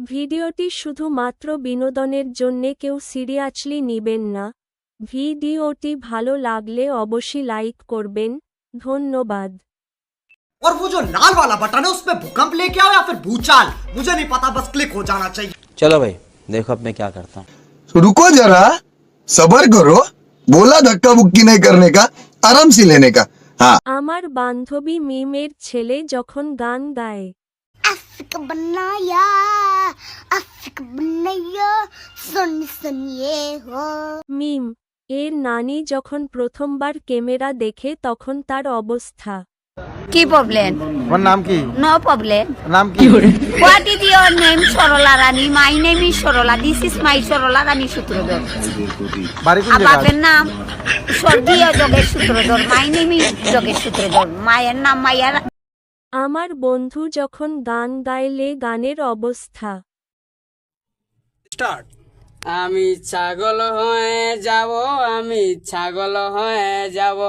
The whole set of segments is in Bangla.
ভিডিওটি শুধুমাত্র বিনোদনের জন্য কেউ সিরিয়াসলি নেবেন না। ভিডিওটি ভালো লাগলে অবশ্যই লাইক করবেন। ধন্যবাদ। और वो जो लाल वाला बटन है उसपे भूकंप लेके आओ या फिर भूचाल, मुझे नहीं पता, बस क्लिक हो जाना चाहिए। चलो भाई देखो अब मैं क्या करता हूँ। रुको जरा, सबर करो। बोला धक्का मुक्की नहीं करने का, आराम से लेने का। हाँ, আমার বান্ধবী মিমের ছেলে যখন গান গায়, अफिक बनाया, अफिक बनाया, सुनिए हो। মিম এর নানি যখন প্রথমবার ক্যামেরা দেখে তখন তার অবস্থা। কি প্রবলেম? ওর নাম কি? No problem. নাম কি? What is your name? Sarala Rani. My name is Sarala. This is my Sarala Rani Sutradhar. বাড়ি কোন আর জায়গায়? বাপের নাম স্বর্গীয় Jogesh Sutradhar. My name is Jogesh Sutradhar. মায়ের নাম মাইয়া। আমার বন্ধু যখন গান গাইলে গানের অবস্থা। আমি ছাগল হয়ে যাব, আমি ছাগল হয়ে যাব।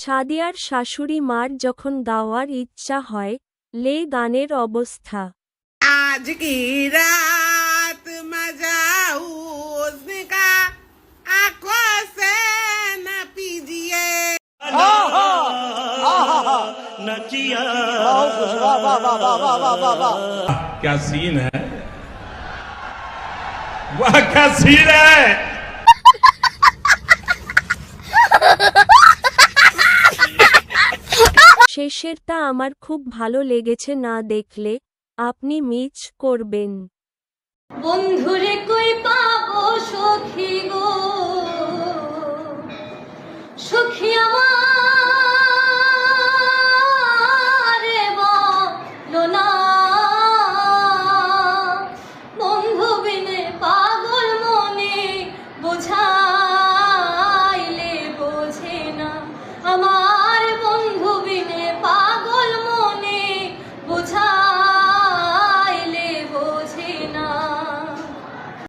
ছাদিয়ার শাশুড়ি মার যখন গাওয়ার ইচ্ছা হয় লে গানের অবস্থা। आज की रात मजा उसका आंखों से न पीजिए। क्या सीन है, वाह क्या सीन है। শেষেরটা আমার খুব ভালো লেগেছে, না দেখলে আপনি মিস করবেন। বন্ধুরে কই পাবো সখী গো, সখী আমার